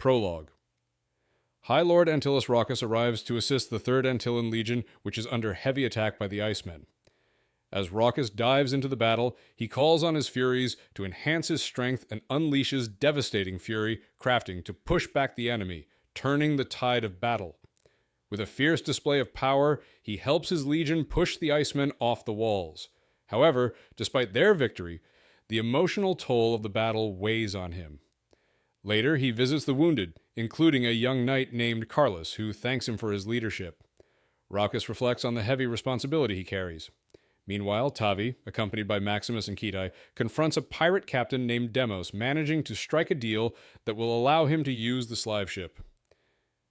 Prologue. High Lord Antyllus Raucus arrives to assist the 3rd Antyllan Legion, which is under heavy attack by the Icemen. As Raucus dives into the battle, he calls on his Furies to enhance his strength and unleashes devastating fury crafting to push back the enemy, turning the tide of battle. With a fierce display of power, he helps his legion push the Icemen off the walls. However, despite their victory, the emotional toll of the battle weighs on him. Later, he visits the wounded, including a young knight named Carlos, who thanks him for his leadership. Raucus reflects on the heavy responsibility he carries. Meanwhile, Tavi, accompanied by Maximus and Ketae, confronts a pirate captain named Demos, managing to strike a deal that will allow him to use the Slive ship.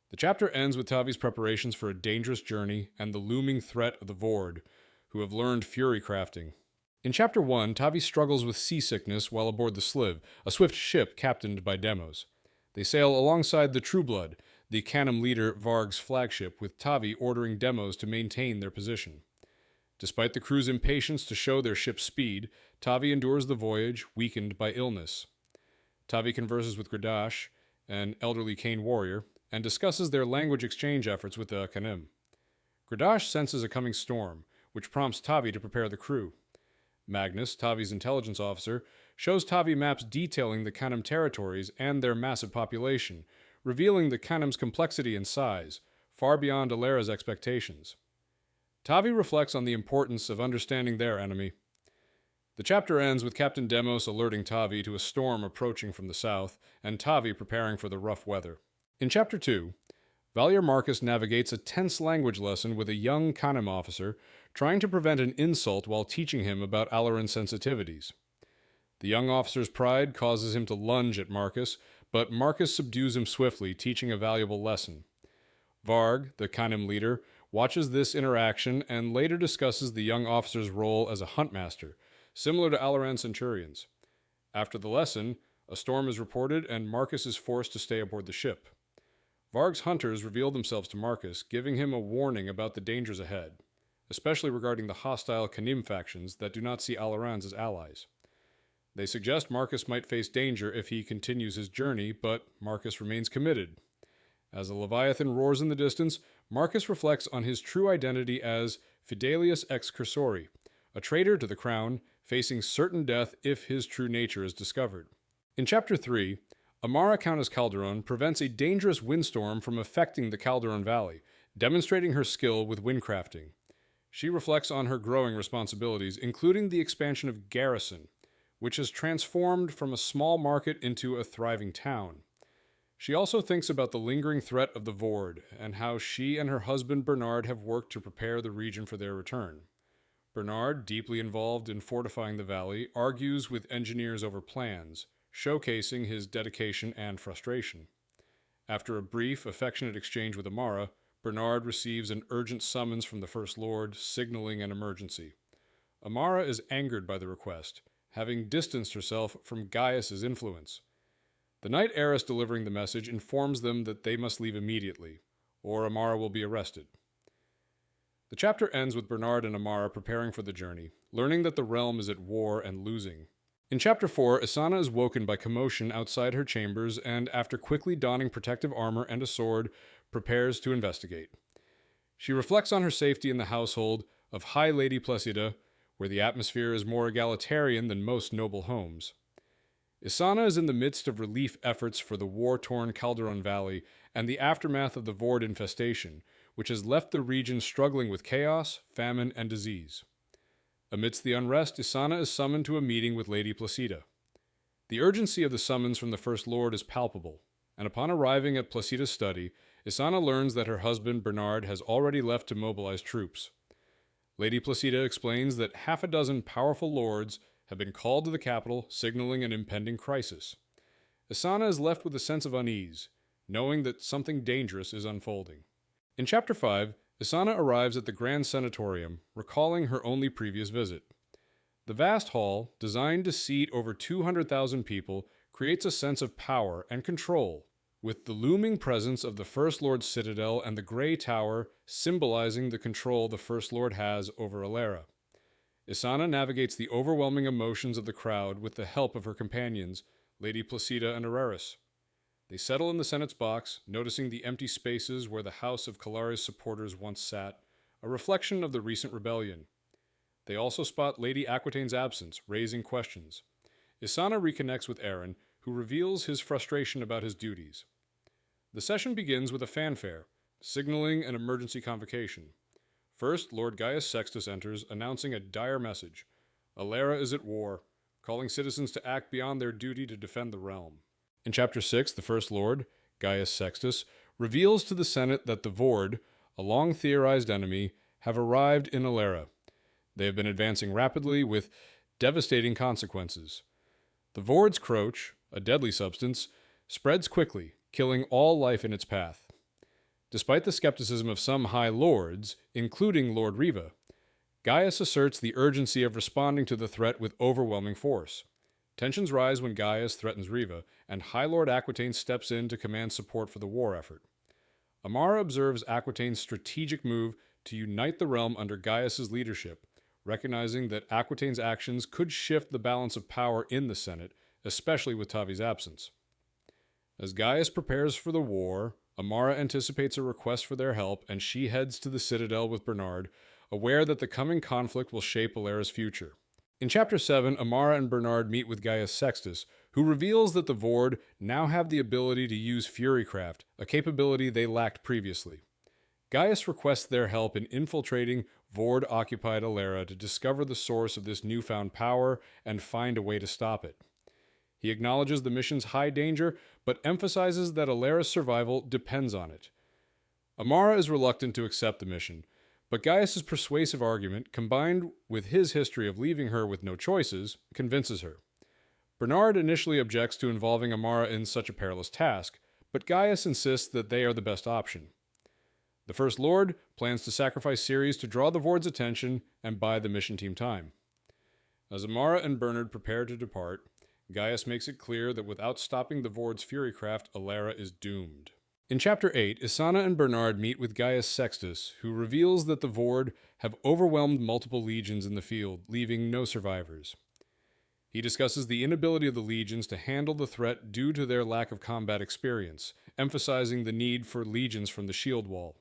The chapter ends with Tavi's preparations for a dangerous journey and the looming threat of the Vord, who have learned fury crafting. In Chapter 1, Tavi struggles with seasickness while aboard the Sliv, a swift ship captained by Demos. They sail alongside the Trueblood, the Canim leader Varg's flagship, with Tavi ordering Demos to maintain their position. Despite the crew's impatience to show their ship's speed, Tavi endures the voyage, weakened by illness. Tavi converses with Gradash, an elderly Kane warrior, and discusses their language exchange efforts with the Canim. Gradash senses a coming storm, which prompts Tavi to prepare the crew. Magnus, Tavi's intelligence officer, shows Tavi maps detailing the Canim territories and their massive population, revealing the Canim's complexity and size, far beyond Alera's expectations. Tavi reflects on the importance of understanding their enemy. The chapter ends with Captain Demos alerting Tavi to a storm approaching from the south, and Tavi preparing for the rough weather. In Chapter 2, Valier Marcus navigates a tense language lesson with a young Canim officer, trying to prevent an insult while teaching him about Aleran sensitivities. The young officer's pride causes him to lunge at Marcus, but Marcus subdues him swiftly, teaching a valuable lesson. Varg, the Canim leader, watches this interaction and later discusses the young officer's role as a huntmaster, similar to Aleran centurions. After the lesson, a storm is reported and Marcus is forced to stay aboard the ship. Varg's hunters reveal themselves to Marcus, giving him a warning about the dangers ahead, especially regarding the hostile Canim factions that do not see Alerans as allies. They suggest Marcus might face danger if he continues his journey, but Marcus remains committed. As a Leviathan roars in the distance, Marcus reflects on his true identity as Fidelius ex Cursori, a traitor to the crown, facing certain death if his true nature is discovered. In Chapter 3, Amara Countess Calderon prevents a dangerous windstorm from affecting the Calderon Valley, demonstrating her skill with windcrafting. She reflects on her growing responsibilities, including the expansion of Garrison, which has transformed from a small market into a thriving town. She also thinks about the lingering threat of the Vord, and how she and her husband Bernard have worked to prepare the region for their return. Bernard, deeply involved in fortifying the valley, argues with engineers over plans, showcasing his dedication and frustration. After a brief, affectionate exchange with Amara, Bernard receives an urgent summons from the First Lord, signaling an emergency. Amara is angered by the request, having distanced herself from Gaius's influence. The knight heiress delivering the message informs them that they must leave immediately, or Amara will be arrested. The chapter ends with Bernard and Amara preparing for the journey, learning that the realm is at war and losing. In Chapter 4, Isana is woken by commotion outside her chambers and, after quickly donning protective armor and a sword, prepares to investigate. She reflects on her safety in the household of High Lady Placida, where the atmosphere is more egalitarian than most noble homes. Isana is in the midst of relief efforts for the war-torn Calderon Valley and the aftermath of the Vord infestation, which has left the region struggling with chaos, famine, and disease. Amidst the unrest, Isana is summoned to a meeting with Lady Placida. The urgency of the summons from the First Lord is palpable, and upon arriving at Placida's study, Isana learns that her husband Bernard has already left to mobilize troops. Lady Placida explains that half a dozen powerful lords have been called to the capital, signaling an impending crisis. Isana is left with a sense of unease, knowing that something dangerous is unfolding. In Chapter 5, Isana arrives at the Grand Senatorium, recalling her only previous visit. The vast hall, designed to seat over 200,000 people, creates a sense of power and control, with the looming presence of the First Lord's citadel and the Grey Tower symbolizing the control the First Lord has over Alera. Isana navigates the overwhelming emotions of the crowd with the help of her companions, Lady Placida and Areris. They settle in the Senate's box, noticing the empty spaces where the house of Calara's supporters once sat, a reflection of the recent rebellion. They also spot Lady Aquitaine's absence, raising questions. Isana reconnects with Aaron, who reveals his frustration about his duties. The session begins with a fanfare, signaling an emergency convocation. First, Lord Gaius Sextus enters, announcing a dire message. Alera is at war, calling citizens to act beyond their duty to defend the realm. In Chapter 6, the First Lord, Gaius Sextus, reveals to the Senate that the Vord, a long-theorized enemy, have arrived in Alera. They have been advancing rapidly with devastating consequences. The Vord's croach, a deadly substance, spreads quickly, killing all life in its path. Despite the skepticism of some high lords, including Lord Riva, Gaius asserts the urgency of responding to the threat with overwhelming force. Tensions rise when Gaius threatens Riva, and High Lord Aquitaine steps in to command support for the war effort. Amara observes Aquitaine's strategic move to unite the realm under Gaius's leadership, recognizing that Aquitaine's actions could shift the balance of power in the Senate, especially with Tavi's absence. As Gaius prepares for the war, Amara anticipates a request for their help, and she heads to the Citadel with Bernard, aware that the coming conflict will shape Alera's future. In Chapter 7, Amara and Bernard meet with Gaius Sextus, who reveals that the Vord now have the ability to use furycraft, a capability they lacked previously. Gaius requests their help in infiltrating Vord-occupied Alera to discover the source of this newfound power and find a way to stop it. He acknowledges the mission's high danger, but emphasizes that Alera's survival depends on it. Amara is reluctant to accept the mission, but Gaius's persuasive argument, combined with his history of leaving her with no choices, convinces her. Bernard initially objects to involving Amara in such a perilous task, but Gaius insists that they are the best option. The First Lord plans to sacrifice Ceres to draw the Vord's attention and buy the mission team time. As Amara and Bernard prepare to depart, Gaius makes it clear that without stopping the Vord's furycraft, Alera is doomed. In Chapter 8, Isana and Bernard meet with Gaius Sextus, who reveals that the Vord have overwhelmed multiple legions in the field, leaving no survivors. He discusses the inability of the legions to handle the threat due to their lack of combat experience, emphasizing the need for legions from the shield wall.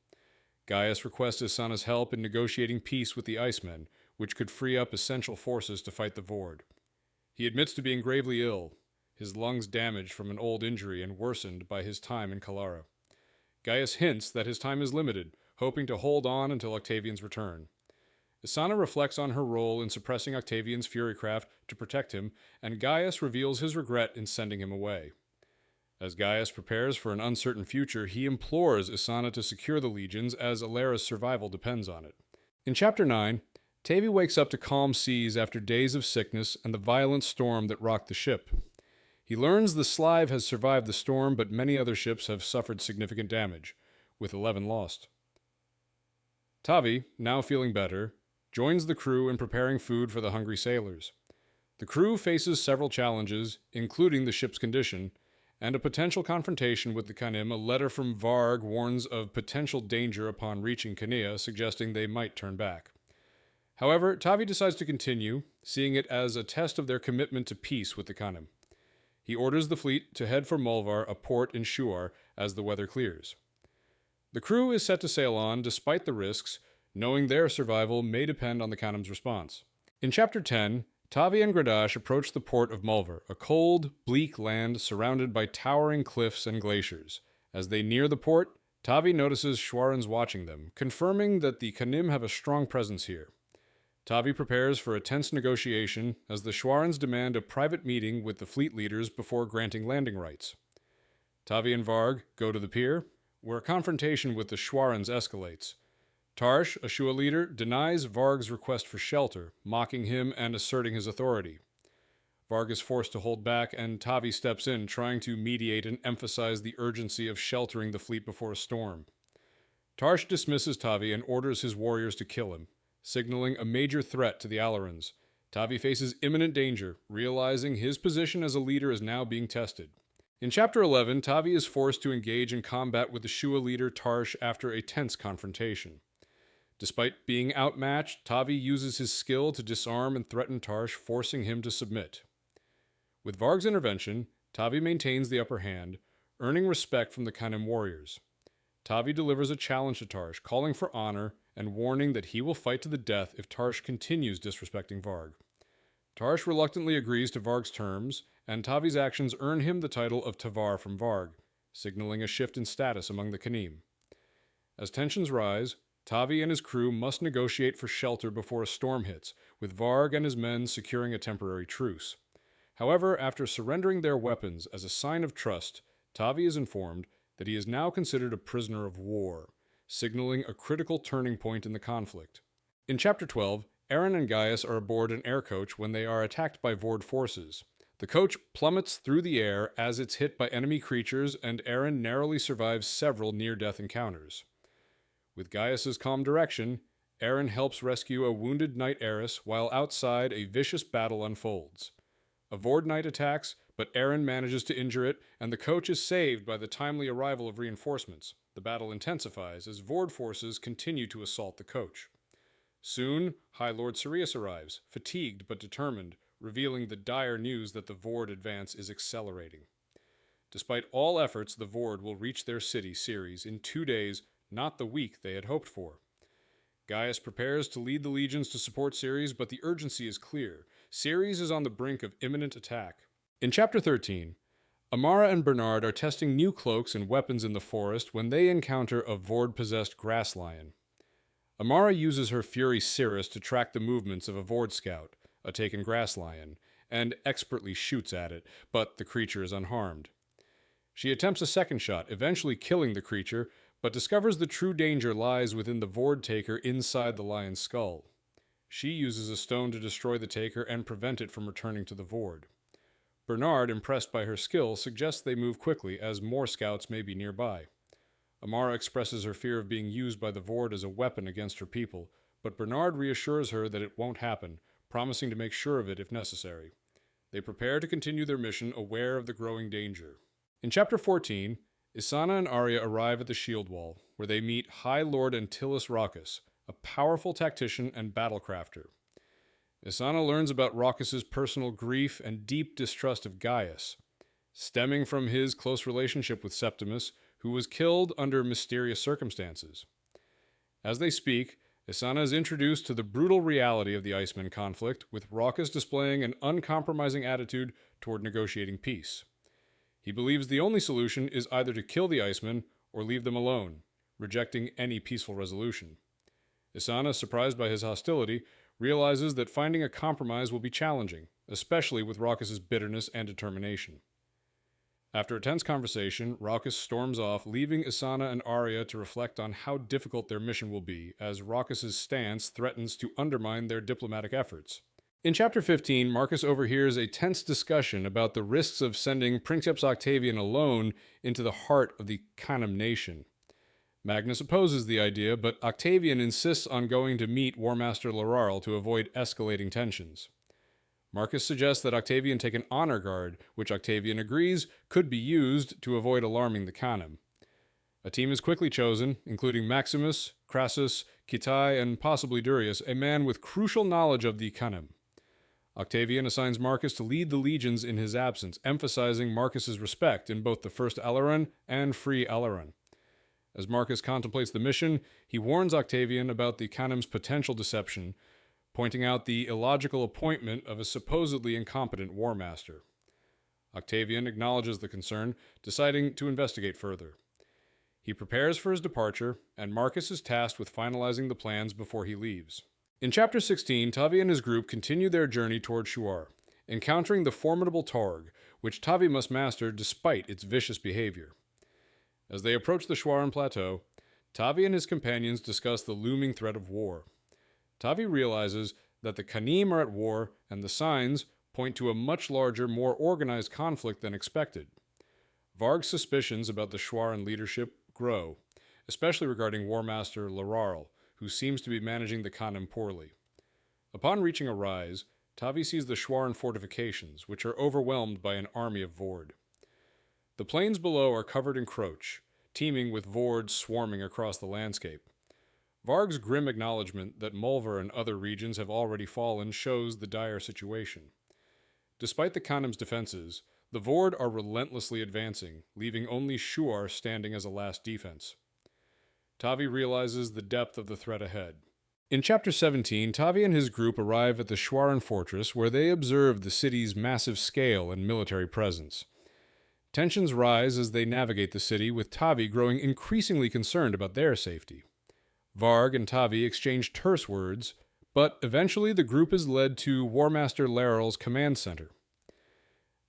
Gaius requests Isana's help in negotiating peace with the Icemen, which could free up essential forces to fight the Vord. He admits to being gravely ill, his lungs damaged from an old injury and worsened by his time in Calara. Gaius hints that his time is limited, hoping to hold on until Octavian's return. Isana reflects on her role in suppressing Octavian's furycraft to protect him, and Gaius reveals his regret in sending him away. As Gaius prepares for an uncertain future, he implores Isana to secure the legions, as Alera's survival depends on it. In Chapter 9, Tavi wakes up to calm seas after days of sickness and the violent storm that rocked the ship. He learns the Slive has survived the storm, but many other ships have suffered significant damage, with 11 lost. Tavi, now feeling better, joins the crew in preparing food for the hungry sailors. The crew faces several challenges, including the ship's condition, and a potential confrontation with the Canim. A letter from Varg warns of potential danger upon reaching Canea, suggesting they might turn back. However, Tavi decides to continue, seeing it as a test of their commitment to peace with the Canim. He orders the fleet to head for Mulvar, a port in Shuar, as the weather clears. The crew is set to sail on, despite the risks, knowing their survival may depend on the Canim's response. In Chapter 10, Tavi and Gradash approach the port of Mulvar, a cold, bleak land surrounded by towering cliffs and glaciers. As they near the port, Tavi notices Shwarans watching them, confirming that the Canim have a strong presence here. Tavi prepares for a tense negotiation as the Shwarans demand a private meeting with the fleet leaders before granting landing rights. Tavi and Varg go to the pier, where a confrontation with the Shwarans escalates. Tarsh, a Shua leader, denies Varg's request for shelter, mocking him and asserting his authority. Varg is forced to hold back, and Tavi steps in, trying to mediate and emphasize the urgency of sheltering the fleet before a storm. Tarsh dismisses Tavi and orders his warriors to kill him, signaling a major threat to the Alerans. Tavi faces imminent danger, realizing his position as a leader is now being tested. In Chapter 11, Tavi is forced to engage in combat with the Shua leader Tarsh after a tense confrontation. Despite being outmatched, Tavi uses his skill to disarm and threaten Tarsh, forcing him to submit. With Varg's intervention, Tavi maintains the upper hand, earning respect from the Canim warriors. Tavi delivers a challenge to Tarsh, calling for honor and warning that he will fight to the death if Tarsh continues disrespecting Varg. Tarsh reluctantly agrees to Varg's terms, and Tavi's actions earn him the title of Tavar from Varg, signaling a shift in status among the Canim. As tensions rise, Tavi and his crew must negotiate for shelter before a storm hits, with Varg and his men securing a temporary truce. However, after surrendering their weapons as a sign of trust, Tavi is informed that he is now considered a prisoner of war, signaling a critical turning point in the conflict. In Chapter 12, Eren and Gaius are aboard an air coach when they are attacked by Vord forces. The coach plummets through the air as it's hit by enemy creatures, and Eren narrowly survives several near-death encounters. With Gaius's calm direction, Eren helps rescue a wounded knight heiress while outside a vicious battle unfolds. A Vord knight attacks, but Eren manages to injure it, and the coach is saved by the timely arrival of reinforcements. The battle intensifies as Vord forces continue to assault the coach. Soon, High Lord Sirius arrives, fatigued but determined, revealing the dire news that the Vord advance is accelerating. Despite all efforts, the Vord will reach their city, Ceres, in 2 days, not the week they had hoped for. Gaius prepares to lead the legions to support Ceres, but the urgency is clear. Ceres is on the brink of imminent attack. In Chapter 13, Amara and Bernard are testing new cloaks and weapons in the forest when they encounter a Vord-possessed grass lion. Amara uses her Fury Cirrus to track the movements of a Vord scout, a taken grass lion, and expertly shoots at it, but the creature is unharmed. She attempts a second shot, eventually killing the creature, but discovers the true danger lies within the Vord taker inside the lion's skull. She uses a stone to destroy the taker and prevent it from returning to the Vord. Bernard, impressed by her skill, suggests they move quickly, as more scouts may be nearby. Amara expresses her fear of being used by the Vord as a weapon against her people, but Bernard reassures her that it won't happen, promising to make sure of it if necessary. They prepare to continue their mission, aware of the growing danger. In Chapter 14, Isana and Arya arrive at the Shield Wall, where they meet High Lord Antilles Raucus, a powerful tactician and battlecrafter. Isana learns about Raucus's personal grief and deep distrust of Gaius, stemming from his close relationship with Septimus, who was killed under mysterious circumstances. As they speak, Isana is introduced to the brutal reality of the Iceman conflict, with Raucus displaying an uncompromising attitude toward negotiating peace. He believes the only solution is either to kill the Iceman or leave them alone, rejecting any peaceful resolution. Isana, surprised by his hostility, realizes that finding a compromise will be challenging, especially with Raucus's bitterness and determination. After a tense conversation, Raucus storms off, leaving Isana and Arya to reflect on how difficult their mission will be, as Raucus's stance threatens to undermine their diplomatic efforts. In Chapter 15, Marcus overhears a tense discussion about the risks of sending Princeps Octavian alone into the heart of the Canim nation. Magnus opposes the idea, but Octavian insists on going to meet War Master Laral to avoid escalating tensions. Marcus suggests that Octavian take an honor guard, which Octavian agrees could be used to avoid alarming the Canim. A team is quickly chosen, including Maximus, Crassus, Kitai, and possibly Durius, a man with crucial knowledge of the Canim. Octavian assigns Marcus to lead the legions in his absence, emphasizing Marcus's respect in both the First Aleran and Free Aleran. As Marcus contemplates the mission, he warns Octavian about the Canim's potential deception, pointing out the illogical appointment of a supposedly incompetent war master. Octavian acknowledges the concern, deciding to investigate further. He prepares for his departure, and Marcus is tasked with finalizing the plans before he leaves. In Chapter 16, Tavi and his group continue their journey toward Shuar, encountering the formidable Torg, which Tavi must master despite its vicious behavior. As they approach the Shuaran Plateau, Tavi and his companions discuss the looming threat of war. Tavi realizes that the Canim are at war, and the signs point to a much larger, more organized conflict than expected. Varg's suspicions about the Shuaran leadership grow, especially regarding War Master Laral, who seems to be managing the Canim poorly. Upon reaching a rise, Tavi sees the Shuaran fortifications, which are overwhelmed by an army of Vord. The plains below are covered in Croach, teeming with Vord swarming across the landscape. Varg's grim acknowledgement that Mulver and other regions have already fallen shows the dire situation. Despite the Canim's defenses, The Vord are relentlessly advancing, leaving only Shuar standing as a last defense. Tavi realizes the depth of the threat ahead. In Chapter 17, Tavi and his group arrive at the Shuaran fortress where they observe the city's massive scale and military presence. Tensions rise as they navigate the city, with Tavi growing increasingly concerned about their safety. Varg and Tavi exchange terse words, but eventually the group is led to War Master Laral's command center.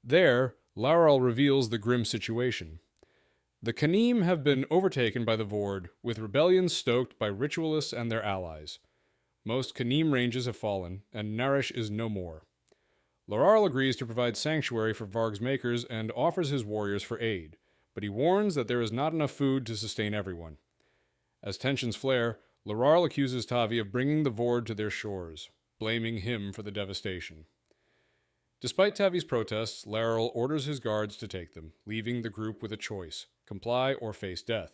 There, Laral reveals the grim situation. The Canim have been overtaken by the Vord, with rebellions stoked by ritualists and their allies. Most Canim ranges have fallen, and Narish is no more. Laral agrees to provide sanctuary for Varg's makers and offers his warriors for aid, but he warns that there is not enough food to sustain everyone. As tensions flare, Laral accuses Tavi of bringing the Vord to their shores, blaming him for the devastation. Despite Tavi's protests, Laral orders his guards to take them, leaving the group with a choice: comply or face death.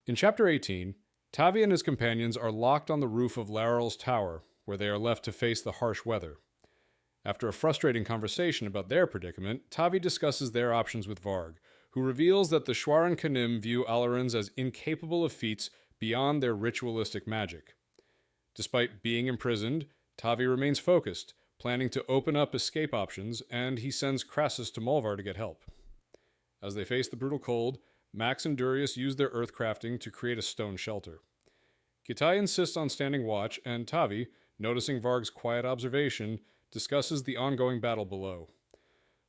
In Chapter 18, Tavi and his companions are locked on the roof of Laral's tower, where they are left to face the harsh weather. After a frustrating conversation about their predicament, Tavi discusses their options with Varg, who reveals that the Shuaran Canim view Alarans as incapable of feats beyond their ritualistic magic. Despite being imprisoned, Tavi remains focused, planning to open up escape options, and he sends Crassus to Malvar to get help. As they face the brutal cold, Max and Durius use their earthcrafting to create a stone shelter. Gitai insists on standing watch, and Tavi, noticing Varg's quiet observation, discusses the ongoing battle below.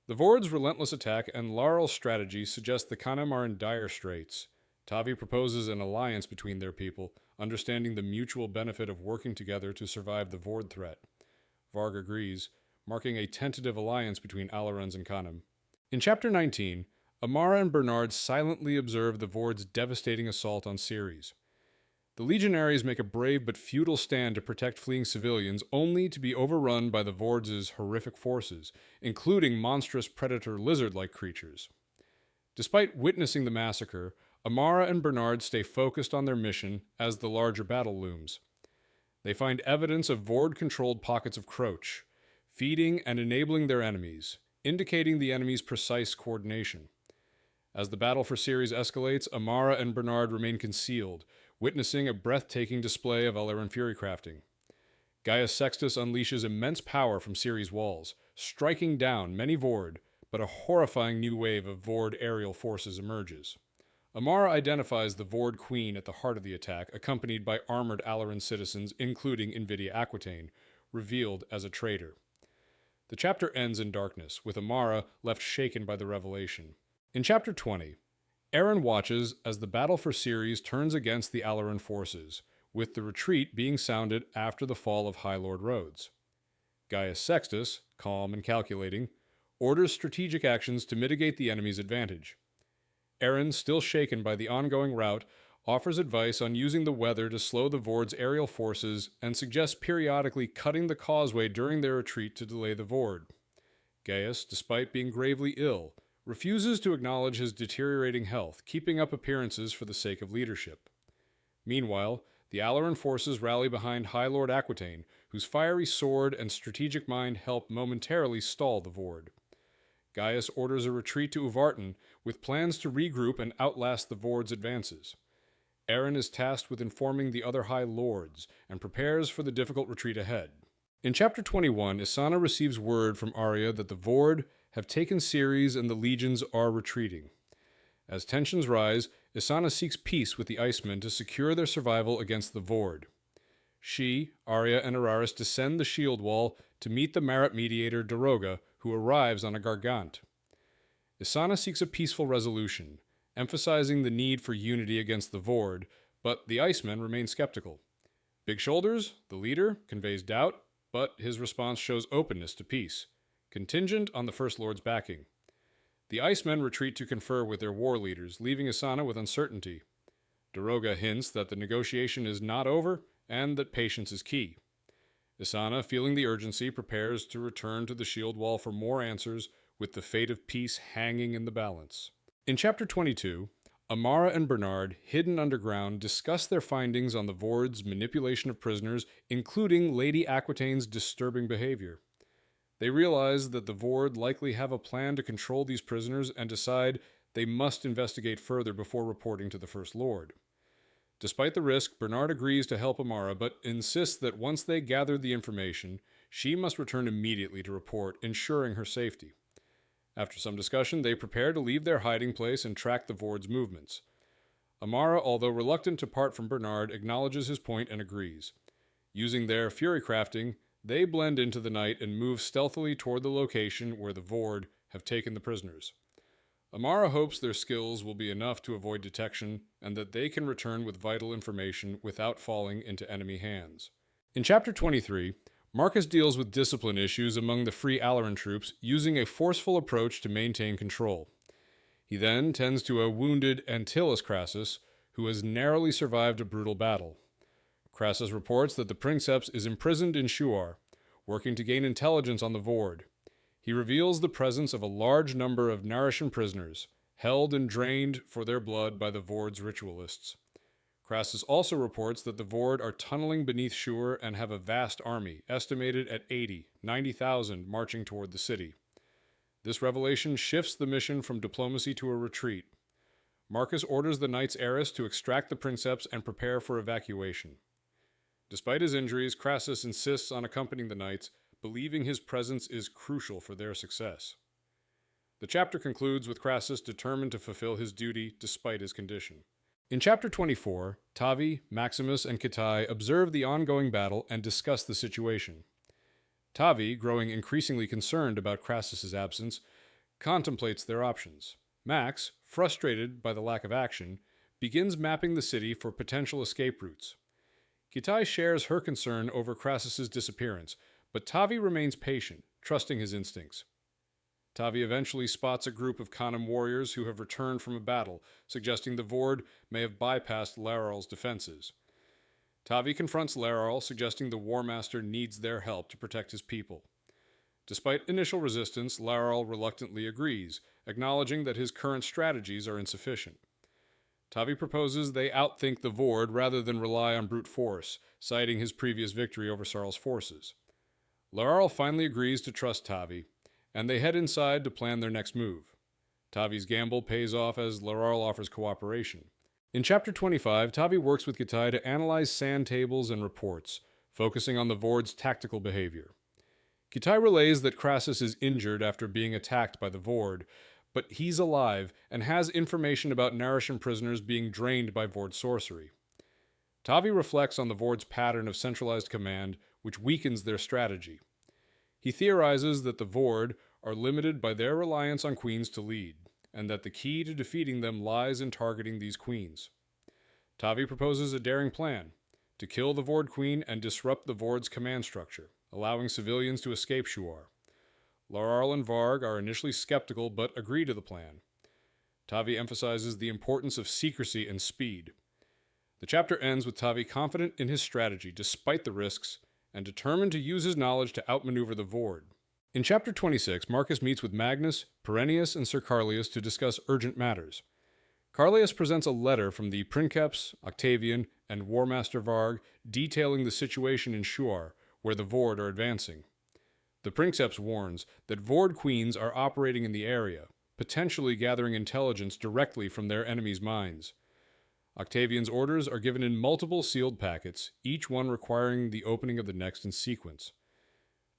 The Vord's relentless attack and Laral's strategy suggest the Canim are in dire straits. Tavi proposes an alliance between their people, understanding the mutual benefit of working together to survive the Vord threat. Varg agrees, marking a tentative alliance between Alarans and Canim. In Chapter 19, Amara and Bernard silently observe the Vord's devastating assault on Ceres. The legionaries make a brave but futile stand to protect fleeing civilians, only to be overrun by the Vord's horrific forces, including monstrous predator lizard-like creatures. Despite witnessing the massacre, Amara and Bernard stay focused on their mission as the larger battle looms. They find evidence of Vord-controlled pockets of Croach, feeding and enabling their enemies, indicating the enemy's precise coordination. As the battle for Ceres escalates, Amara and Bernard remain concealed, witnessing a breathtaking display of Alera furycrafting. Gaius Sextus unleashes immense power from Ceres' walls, striking down many Vord, but a horrifying new wave of Vord aerial forces emerges. Amara identifies the Vord Queen at the heart of the attack, accompanied by armored Aleran citizens, including Invidia Aquitaine, revealed as a traitor. The chapter ends in darkness, with Amara left shaken by the revelation. In Chapter 20, Aaron watches as the battle for Ceres turns against the Aleran forces, with the retreat being sounded after the fall of High Lord Rhodes. Gaius Sextus, calm and calculating, orders strategic actions to mitigate the enemy's advantage. Aaron, still shaken by the ongoing rout, offers advice on using the weather to slow the Vord's aerial forces and suggests periodically cutting the causeway during their retreat to delay the Vord. Gaius, despite being gravely ill, refuses to acknowledge his deteriorating health, keeping up appearances for the sake of leadership. Meanwhile, the Aleran forces rally behind High Lord Aquitaine, whose fiery sword and strategic mind help momentarily stall the Vord. Gaius orders a retreat to Uvartan, with plans to regroup and outlast the Vord's advances. Aaron is tasked with informing the other High Lords, and prepares for the difficult retreat ahead. In Chapter 21, Isana receives word from Arya that the Vord have taken Ceres and the legions are retreating. As tensions rise, Isana seeks peace with the Icemen to secure their survival against the Vord. She, Arya, and Araris descend the shield wall to meet the Marat mediator Daroga, who arrives on a Gargant. Isana seeks a peaceful resolution, emphasizing the need for unity against the Vord, but the Icemen remain skeptical. Big Shoulders, the leader, conveys doubt, but his response shows openness to peace, contingent on the First Lord's backing. The Icemen retreat to confer with their war leaders, leaving Isana with uncertainty. Daroga hints that the negotiation is not over and that patience is key. Isana, feeling the urgency, prepares to return to the shield wall for more answers, with the fate of peace hanging in the balance. In Chapter 22, Amara and Bernard, hidden underground, discuss their findings on the Vord's manipulation of prisoners, including Lady Aquitaine's disturbing behavior. They realize that the Vord likely have a plan to control these prisoners and decide they must investigate further before reporting to the First Lord. Despite the risk, Bernard agrees to help Amara, but insists that once they gather the information, she must return immediately to report, ensuring her safety. After some discussion, they prepare to leave their hiding place and track the Vord's movements. Amara, although reluctant to part from Bernard, acknowledges his point and agrees. Using their furycrafting, they blend into the night and move stealthily toward the location where the Vord have taken the prisoners. Amara hopes their skills will be enough to avoid detection and that they can return with vital information without falling into enemy hands. In Chapter 23, Marcus deals with discipline issues among the Free Aleran troops using a forceful approach to maintain control. He then tends to a wounded Antyllus Crassus, who has narrowly survived a brutal battle. Crassus reports that the Princeps is imprisoned in Shuar, working to gain intelligence on the Vord. He reveals the presence of a large number of Narashan prisoners, held and drained for their blood by the Vord's ritualists. Crassus also reports that the Vord are tunneling beneath Shuar and have a vast army, estimated at 90,000 marching toward the city. This revelation shifts the mission from diplomacy to a retreat. Marcus orders the Knights Heiress to extract the Princeps and prepare for evacuation. Despite his injuries, Crassus insists on accompanying the Knights, believing his presence is crucial for their success. The chapter concludes with Crassus determined to fulfill his duty despite his condition. In Chapter 24, Tavi, Maximus, and Kitai observe the ongoing battle and discuss the situation. Tavi, growing increasingly concerned about Crassus's absence, contemplates their options. Max, frustrated by the lack of action, begins mapping the city for potential escape routes. Kitai shares her concern over Crassus's disappearance, but Tavi remains patient, trusting his instincts. Tavi eventually spots a group of Canim warriors who have returned from a battle, suggesting the Vord may have bypassed Lararl's defenses. Tavi confronts Lararl, suggesting the War Master needs their help to protect his people. Despite initial resistance, Lararl reluctantly agrees, acknowledging that his current strategies are insufficient. Tavi proposes they outthink the Vord rather than rely on brute force, citing his previous victory over Sarl's forces. Lararl finally agrees to trust Tavi, and they head inside to plan their next move. Tavi's gamble pays off as Lararl offers cooperation. In Chapter 25, Tavi works with Kitai to analyze sand tables and reports, focusing on the Vord's tactical behavior. Kitai relays that Crassus is injured after being attacked by the Vord, but he's alive and has information about Narashan prisoners being drained by Vord sorcery. Tavi reflects on the Vord's pattern of centralized command, which weakens their strategy. He theorizes that the Vord are limited by their reliance on queens to lead, and that the key to defeating them lies in targeting these queens. Tavi proposes a daring plan, to kill the Vord queen and disrupt the Vord's command structure, allowing civilians to escape Shuar. Lararl and Varg are initially skeptical but agree to the plan. Tavi emphasizes the importance of secrecy and speed. The chapter ends with Tavi confident in his strategy despite the risks and determined to use his knowledge to outmaneuver the Vord. In Chapter 26, Marcus meets with Magnus, Perennius, and Sir Carlius to discuss urgent matters. Carlius presents a letter from the Princeps, Octavian, and War Master Varg detailing the situation in Shuar, where the Vord are advancing. The Princeps warns that Vord queens are operating in the area, potentially gathering intelligence directly from their enemies' minds. Octavian's orders are given in multiple sealed packets, each one requiring the opening of the next in sequence.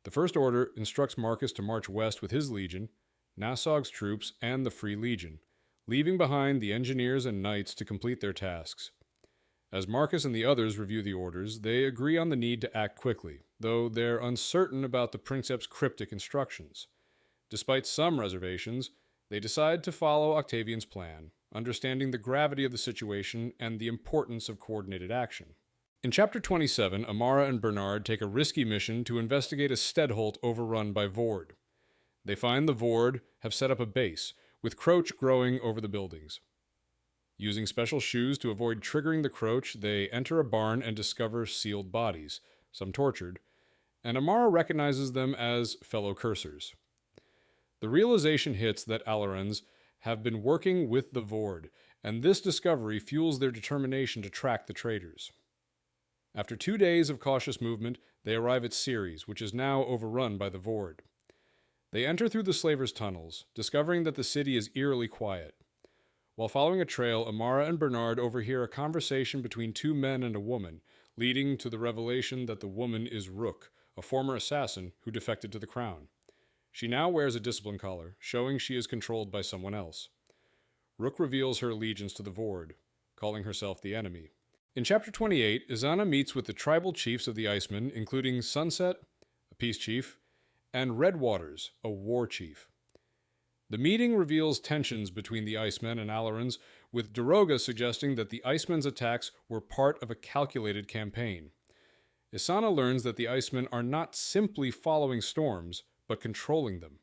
The First Order instructs Marcus to march west with his legion, Nassog's troops, and the Free Legion, leaving behind the engineers and knights to complete their tasks. As Marcus and the others review the orders, they agree on the need to act quickly, though they're uncertain about the Princeps' cryptic instructions. Despite some reservations, they decide to follow Octavian's plan, understanding the gravity of the situation and the importance of coordinated action. In Chapter 27, Amara and Bernard take a risky mission to investigate a Steadholt overrun by Vord. They find the Vord have set up a base, with Croach growing over the buildings. Using special shoes to avoid triggering the Croach, they enter a barn and discover sealed bodies, some tortured, and Amara recognizes them as fellow cursors. The realization hits that Alerans have been working with the Vord, and this discovery fuels their determination to track the traitors. After 2 days of cautious movement, they arrive at Ceres, which is now overrun by the Vord. They enter through the slavers' tunnels, discovering that the city is eerily quiet. While following a trail, Amara and Bernard overhear a conversation between two men and a woman, leading to the revelation that the woman is Rook, a former assassin who defected to the crown. She now wears a discipline collar, showing she is controlled by someone else. Rook reveals her allegiance to the Vord, calling herself the enemy. In Chapter 28, Isana meets with the tribal chiefs of the Icemen, including Sunset, a peace chief, and Red Waters, a war chief. The meeting reveals tensions between the Icemen and Alerans, with Daroga suggesting that the Icemen's attacks were part of a calculated campaign. Isana learns that the Icemen are not simply following storms, but controlling them.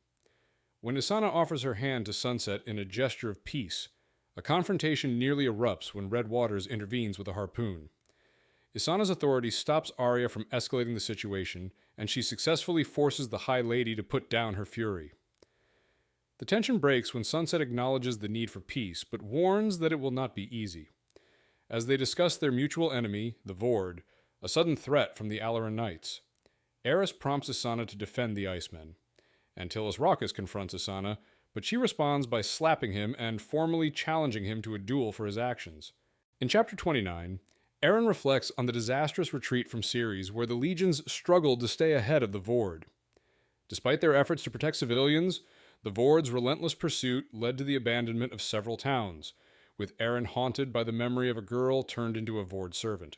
When Isana offers her hand to Sunset in a gesture of peace, a confrontation nearly erupts when Red Waters intervenes with a harpoon. Isana's authority stops Arya from escalating the situation, and she successfully forces the High Lady to put down her fury. The tension breaks when Sunset acknowledges the need for peace, but warns that it will not be easy. As they discuss their mutual enemy, the Vord, a sudden threat from the Aleran Knights, Eris prompts Isana to defend the Icemen. Antilles Raucus confronts Isana, but she responds by slapping him and formally challenging him to a duel for his actions. In Chapter 29, Eren reflects on the disastrous retreat from Ceres, where the legions struggled to stay ahead of the Vord. Despite their efforts to protect civilians, the Vord's relentless pursuit led to the abandonment of several towns, with Eren haunted by the memory of a girl turned into a Vord servant.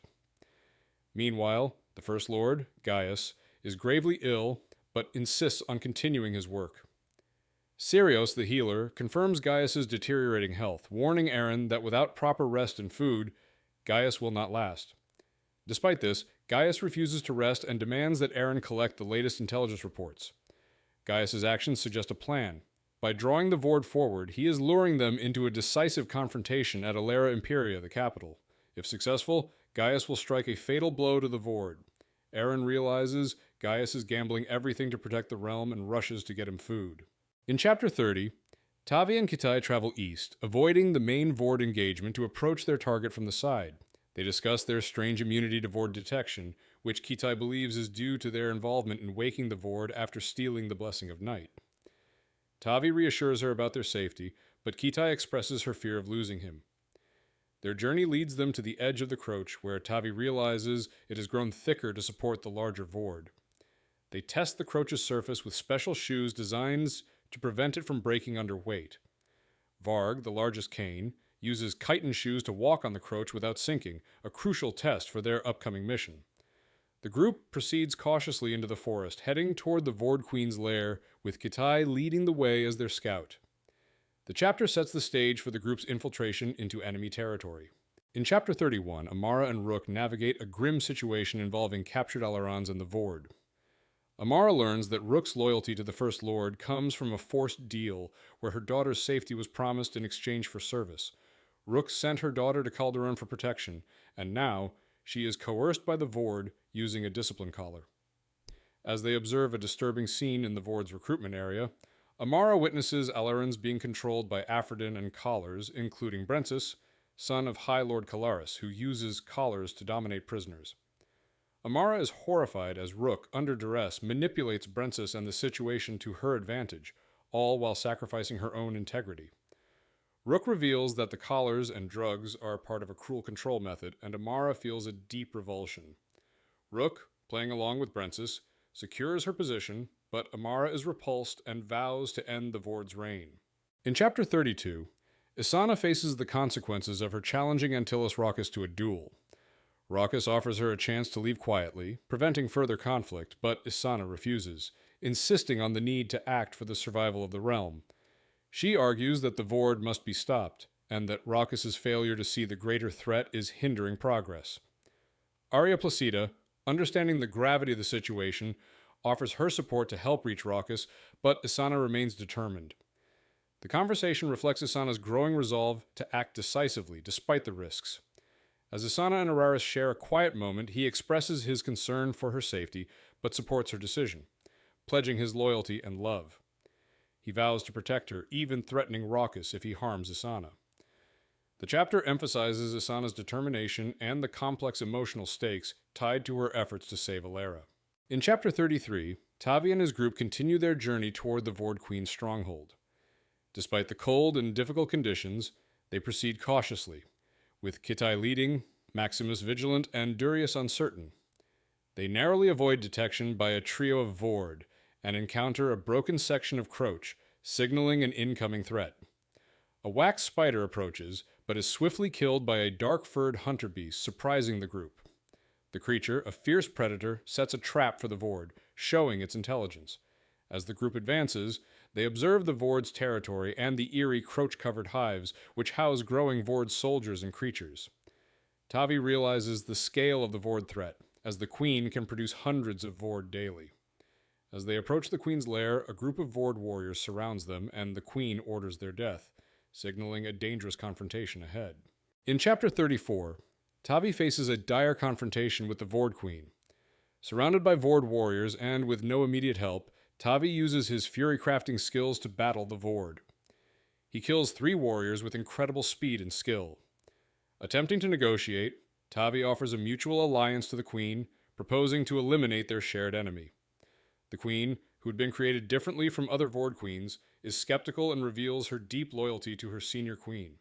Meanwhile, the First Lord, Gaius, is gravely ill, but insists on continuing his work. Sirios, the healer, confirms Gaius's deteriorating health, warning Eren that without proper rest and food, Gaius will not last. Despite this, Gaius refuses to rest and demands that Eren collect the latest intelligence reports. Gaius's actions suggest a plan. By drawing the Vord forward, he is luring them into a decisive confrontation at Alera Imperia, the capital. If successful, Gaius will strike a fatal blow to the Vord. Eren realizes Gaius is gambling everything to protect the realm and rushes to get him food. In Chapter 30, Tavi and Kitai travel east, avoiding the main Vord engagement to approach their target from the side. They discuss their strange immunity to Vord detection, which Kitai believes is due to their involvement in waking the Vord after stealing the Blessing of Night. Tavi reassures her about their safety, but Kitai expresses her fear of losing him. Their journey leads them to the edge of the Croach, where Tavi realizes it has grown thicker to support the larger Vord. They test the Croach's surface with special shoes designed to prevent it from breaking under weight. Varg, the largest cane, uses chitin shoes to walk on the Croach without sinking, a crucial test for their upcoming mission. The group proceeds cautiously into the forest, heading toward the Vord Queen's lair, with Kitai leading the way as their scout. The chapter sets the stage for the group's infiltration into enemy territory. In Chapter 31, Amara and Rook navigate a grim situation involving captured Alerans and the Vord. Amara learns that Rook's loyalty to the First Lord comes from a forced deal where her daughter's safety was promised in exchange for service. Rook sent her daughter to Calderon for protection, and now she is coerced by the Vord using a discipline collar. As they observe a disturbing scene in the Vord's recruitment area, Amara witnesses Alerans being controlled by Aphrodin and collars, including Princeps, son of High Lord Calaris, who uses collars to dominate prisoners. Amara is horrified as Rook, under duress, manipulates Princeps and the situation to her advantage, all while sacrificing her own integrity. Rook reveals that the collars and drugs are part of a cruel control method, and Amara feels a deep revulsion. Rook, playing along with Princeps, secures her position, but Amara is repulsed and vows to end the Vord's reign. In Chapter 32, Isana faces the consequences of her challenging Antilles Raucus to a duel. Raucus offers her a chance to leave quietly, preventing further conflict, but Isana refuses, insisting on the need to act for the survival of the realm. She argues that the Vord must be stopped, and that Raucus's failure to see the greater threat is hindering progress. Arya Placida, understanding the gravity of the situation, offers her support to help reach Raucus, but Isana remains determined. The conversation reflects Isana's growing resolve to act decisively, despite the risks. As Isana and Araris share a quiet moment, he expresses his concern for her safety, but supports her decision, pledging his loyalty and love. He vows to protect her, even threatening Raucus if he harms Isana. The chapter emphasizes Isana's determination and the complex emotional stakes tied to her efforts to save Alera. In Chapter 33, Tavi and his group continue their journey toward the Vord Queen's stronghold. Despite the cold and difficult conditions, they proceed cautiously, with Kitai leading, Maximus vigilant, and Durius uncertain. They narrowly avoid detection by a trio of Vord, and encounter a broken section of Croach, signaling an incoming threat. A wax spider approaches, but is swiftly killed by a dark-furred hunter beast, surprising the group. The creature, a fierce predator, sets a trap for the Vord, showing its intelligence. As the group advances, they observe the Vord's territory and the eerie Croach-covered hives, which house growing Vord soldiers and creatures. Tavi realizes the scale of the Vord threat, as the Queen can produce hundreds of Vord daily. As they approach the Queen's lair, a group of Vord warriors surrounds them, and the Queen orders their death, signaling a dangerous confrontation ahead. In Chapter 34, Tavi faces a dire confrontation with the Vord Queen. Surrounded by Vord warriors and with no immediate help, Tavi uses his fury-crafting skills to battle the Vord. He kills 3 warriors with incredible speed and skill. Attempting to negotiate, Tavi offers a mutual alliance to the Queen, proposing to eliminate their shared enemy. The Queen, who had been created differently from other Vord Queens, is skeptical and reveals her deep loyalty to her senior queen.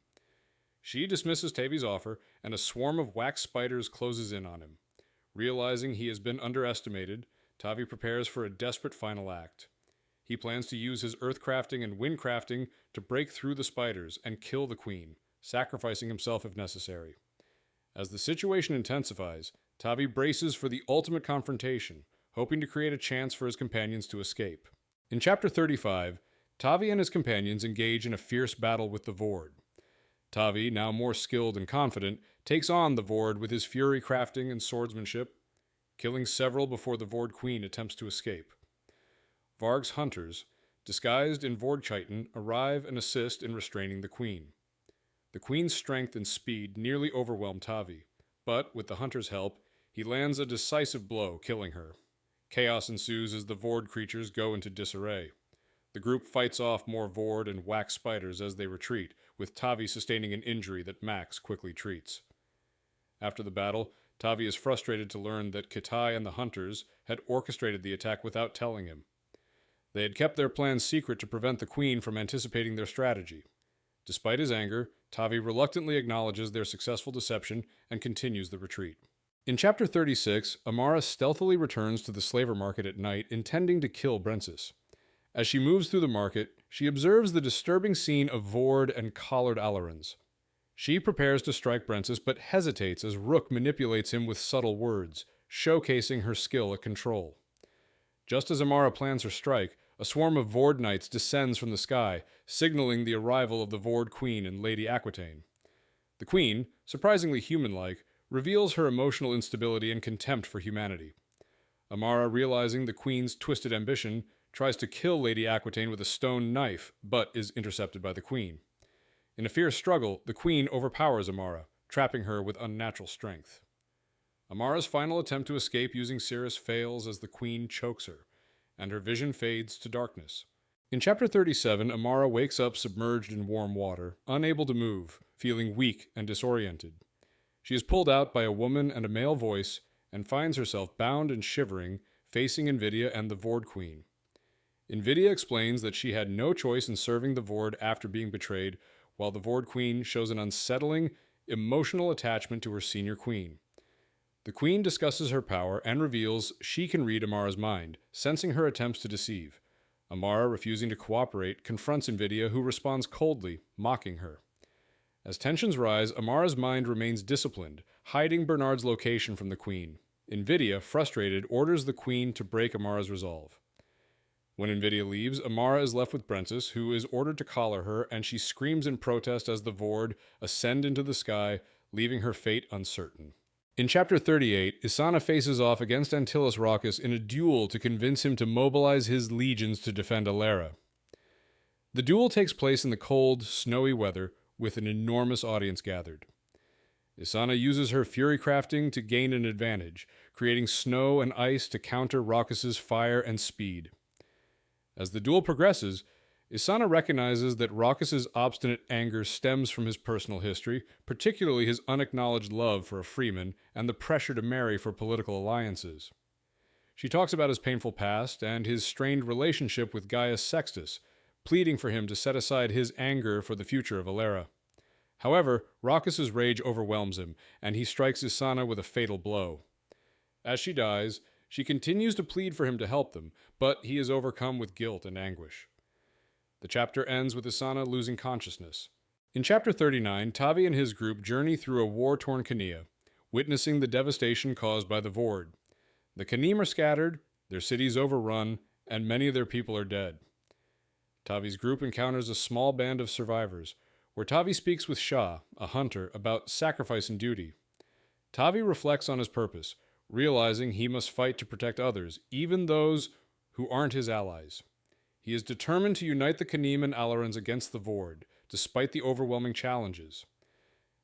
She dismisses Tavi's offer, and a swarm of wax spiders closes in on him. Realizing he has been underestimated, Tavi prepares for a desperate final act. He plans to use his earthcrafting and windcrafting to break through the spiders and kill the Queen, sacrificing himself if necessary. As the situation intensifies, Tavi braces for the ultimate confrontation, hoping to create a chance for his companions to escape. In Chapter 35, Tavi and his companions engage in a fierce battle with the Vord. Tavi, now more skilled and confident, takes on the Vord with his fury crafting and swordsmanship, killing several before the Vord Queen attempts to escape. Varg's hunters, disguised in Vord chitin, arrive and assist in restraining the Queen. The Queen's strength and speed nearly overwhelm Tavi, but, with the hunter's help, he lands a decisive blow, killing her. Chaos ensues as the Vord creatures go into disarray. The group fights off more Vord and wax spiders as they retreat, with Tavi sustaining an injury that Max quickly treats. After the battle, Tavi is frustrated to learn that Kitai and the hunters had orchestrated the attack without telling him. They had kept their plans secret to prevent the Queen from anticipating their strategy. Despite his anger, Tavi reluctantly acknowledges their successful deception and continues the retreat. In Chapter 36, Amara stealthily returns to the slaver market at night, intending to kill Princeps. As she moves through the market, she observes the disturbing scene of Vord and collared Alerans. She prepares to strike Princeps, but hesitates as Rook manipulates him with subtle words, showcasing her skill at control. Just as Amara plans her strike, a swarm of Vord knights descends from the sky, signaling the arrival of the Vord Queen and Lady Aquitaine. The Queen, surprisingly human-like, reveals her emotional instability and contempt for humanity. Amara, realizing the Queen's twisted ambition, tries to kill Lady Aquitaine with a stone knife, but is intercepted by the Queen. In a fierce struggle, the Queen overpowers Amara, trapping her with unnatural strength. Amara's final attempt to escape using Cirrus fails as the Queen chokes her, and her vision fades to darkness. In Chapter 37, Amara wakes up submerged in warm water, unable to move, feeling weak and disoriented. She is pulled out by a woman and a male voice, and finds herself bound and shivering, facing Invidia and the Vord Queen. Invidia explains that she had no choice in serving the Vord after being betrayed, while the Vord Queen shows an unsettling, emotional attachment to her senior queen. The Queen discusses her power and reveals she can read Amara's mind, sensing her attempts to deceive. Amara, refusing to cooperate, confronts Invidia, who responds coldly, mocking her. As tensions rise, Amara's mind remains disciplined, hiding Bernard's location from the Queen. Invidia, frustrated, orders the Queen to break Amara's resolve. When Invidia leaves, Amara is left with Princeps, who is ordered to collar her, and she screams in protest as the Vord ascend into the sky, leaving her fate uncertain. In Chapter 38, Isana faces off against Antyllus Raucus in a duel to convince him to mobilize his legions to defend Alera. The duel takes place in the cold, snowy weather, with an enormous audience gathered. Isana uses her fury crafting to gain an advantage, creating snow and ice to counter Raucus's fire and speed. As the duel progresses, Isana recognizes that Raucus's obstinate anger stems from his personal history, particularly his unacknowledged love for a freeman and the pressure to marry for political alliances. She talks about his painful past and his strained relationship with Gaius Sextus, pleading for him to set aside his anger for the future of Alera. However, Rochus's rage overwhelms him, and he strikes Isana with a fatal blow. As she dies, she continues to plead for him to help them, but he is overcome with guilt and anguish. The chapter ends with Isana losing consciousness. In chapter 39, Tavi and his group journey through a war-torn Canim, witnessing the devastation caused by the vord. The Canim are scattered, their cities overrun, and many of their people are dead. Tavi's group encounters a small band of survivors, where Tavi speaks with Shah, a hunter, about sacrifice and duty. Tavi reflects on his purpose, realizing he must fight to protect others, even those who aren't his allies. He is determined to unite the Canim and Alerans against the vord, despite the overwhelming challenges.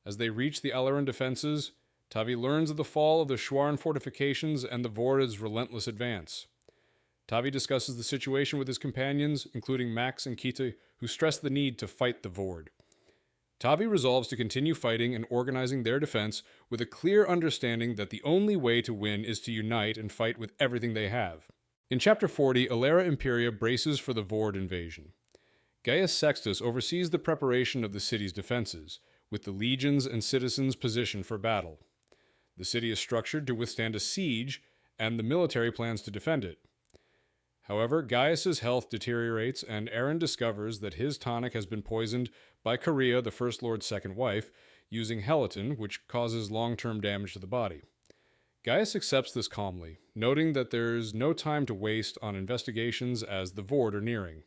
As they reach the Aleran defenses, Tavi learns of the fall of the Shuaran fortifications and the vord's relentless advance. Tavi discusses the situation with his companions, including Max and Kita, who stress the need to fight the vord. Tavi resolves to continue fighting and organizing their defense with a clear understanding that the only way to win is to unite and fight with everything they have. In chapter 40, Alera Imperia braces for the vord invasion. Gaius Sextus oversees the preparation of the city's defenses, with the legions and citizens positioned for battle. The city is structured to withstand a siege, and the military plans to defend it. However, Gaius's health deteriorates, and Aaron discovers that his tonic has been poisoned by Correa, the First Lord's second wife, using heliton, which causes long-term damage to the body. Gaius accepts this calmly, noting that there's no time to waste on investigations as the vord are nearing.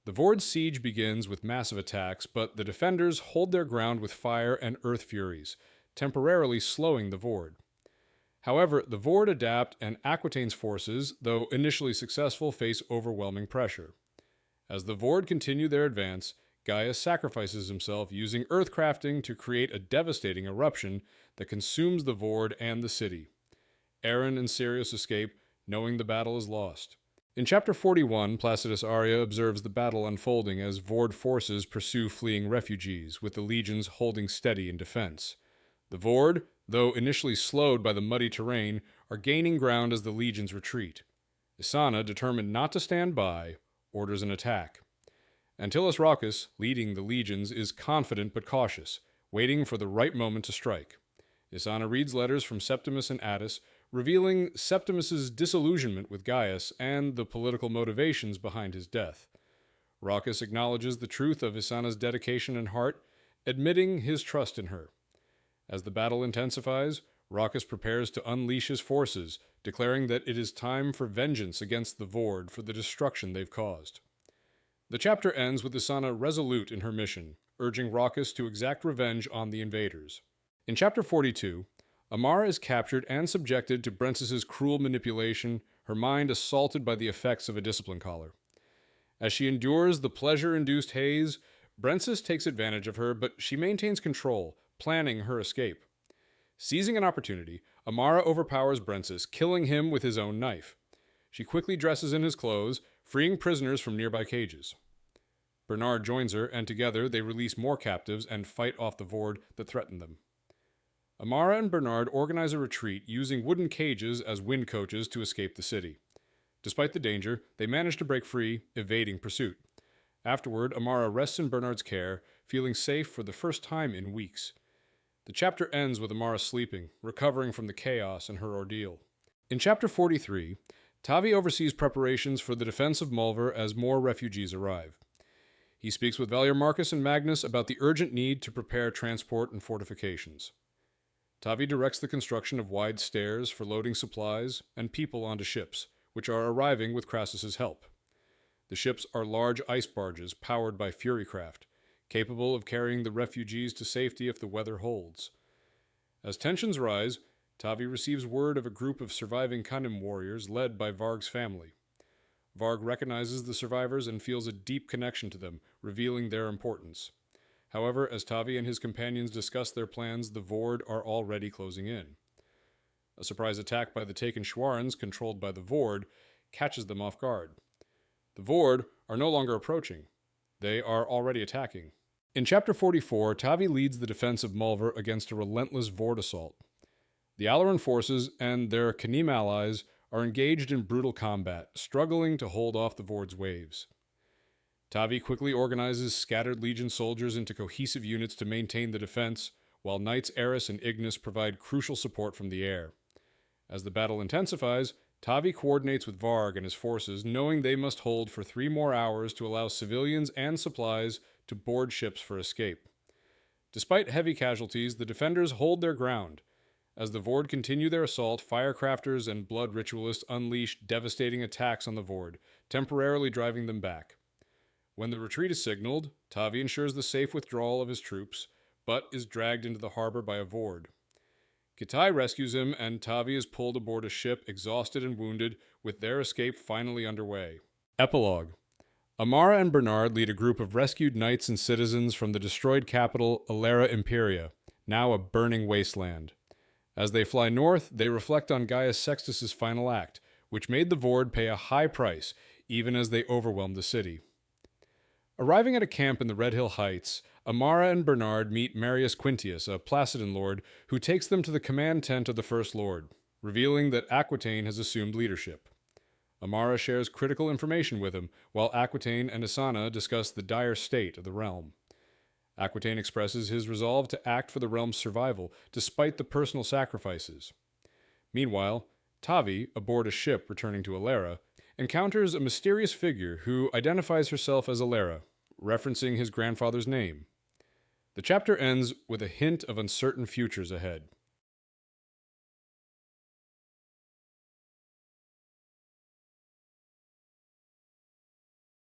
The vord's siege begins with massive attacks, but the defenders hold their ground with fire and earth furies, temporarily slowing the vord. However, the vord adapt, and Aquitaine's forces, though initially successful, face overwhelming pressure. As the vord continue their advance, Gaius sacrifices himself using earthcrafting to create a devastating eruption that consumes the vord and the city. Aaron and Sirius escape, knowing the battle is lost. In chapter 41, Placidus Arria observes the battle unfolding as vord forces pursue fleeing refugees, with the legions holding steady in defense. The vord, though initially slowed by the muddy terrain, are gaining ground as the legions retreat. Isana, determined not to stand by, orders an attack. Antilos Raucus, leading the legions, is confident but cautious, waiting for the right moment to strike. Isana reads letters from Septimus and Attis, revealing Septimus's disillusionment with Gaius and the political motivations behind his death. Raucus acknowledges the truth of Isana's dedication and heart, admitting his trust in her. As the battle intensifies, Raucus prepares to unleash his forces, declaring that it is time for vengeance against the vord for the destruction they've caused. The chapter ends with Isana resolute in her mission, urging Raucus to exact revenge on the invaders. In chapter 42, Amara is captured and subjected to Brentes's cruel manipulation, her mind assaulted by the effects of a discipline collar. As she endures the pleasure-induced haze, Brentes's takes advantage of her, but she maintains control, planning her escape. Seizing an opportunity, Amara overpowers Brentes's, killing him with his own knife. She quickly dresses in his clothes, freeing prisoners from nearby cages. Bernard joins her, and together they release more captives and fight off the vord that threaten them. Amara and Bernard organize a retreat using wooden cages as wind coaches to escape the city. Despite the danger, they manage to break free, evading pursuit. Afterward, Amara rests in Bernard's care, feeling safe for the first time in weeks. The chapter ends with Amara sleeping, recovering from the chaos in her ordeal. In chapter 43, Tavi oversees preparations for the defense of Mulver as more refugees arrive. He speaks with Valier Marcus and Magnus about the urgent need to prepare transport and fortifications. Tavi directs the construction of wide stairs for loading supplies and people onto ships, which are arriving with Crassus's help. The ships are large ice barges powered by furycraft, capable of carrying the refugees to safety if the weather holds. As tensions rise, Tavi receives word of a group of surviving Canim warriors led by Varg's family. Varg recognizes the survivors and feels a deep connection to them, revealing their importance. However, as Tavi and his companions discuss their plans, the vord are already closing in. A surprise attack by the taken Shuarans, controlled by the vord, catches them off guard. The vord are no longer approaching. They are already attacking. In chapter 44, Tavi leads the defense of Mulver against a relentless vord assault. The Aleran forces and their Canim allies are engaged in brutal combat, struggling to hold off the Vord's waves. Tavi quickly organizes scattered Legion soldiers into cohesive units to maintain the defense, while Knights Eris and Ignis provide crucial support from the air. As the battle intensifies, Tavi coordinates with Varg and his forces, knowing they must hold for 3 more hours to allow civilians and supplies to board ships for escape. Despite heavy casualties, the defenders hold their ground. As the Vord continue their assault, firecrafters and blood ritualists unleash devastating attacks on the Vord, temporarily driving them back. When the retreat is signaled, Tavi ensures the safe withdrawal of his troops, but is dragged into the harbor by a Vord. Kitai rescues him, and Tavi is pulled aboard a ship, exhausted and wounded, with their escape finally underway. Epilogue. Amara and Bernard lead a group of rescued knights and citizens from the destroyed capital, Alera Imperia, now a burning wasteland. As they fly north, they reflect on Gaius Sextus' final act, which made the Vord pay a high price, even as they overwhelmed the city. Arriving at a camp in the Red Hill Heights, Amara and Bernard meet Marius Quintius, a Placidin lord, who takes them to the command tent of the First Lord, revealing that Aquitaine has assumed leadership. Amara shares critical information with him, while Aquitaine and Isana discuss the dire state of the realm. Aquitaine expresses his resolve to act for the realm's survival, despite the personal sacrifices. Meanwhile, Tavi, aboard a ship returning to Alera, encounters a mysterious figure who identifies herself as Alera, referencing his grandfather's name. The chapter ends with a hint of uncertain futures ahead.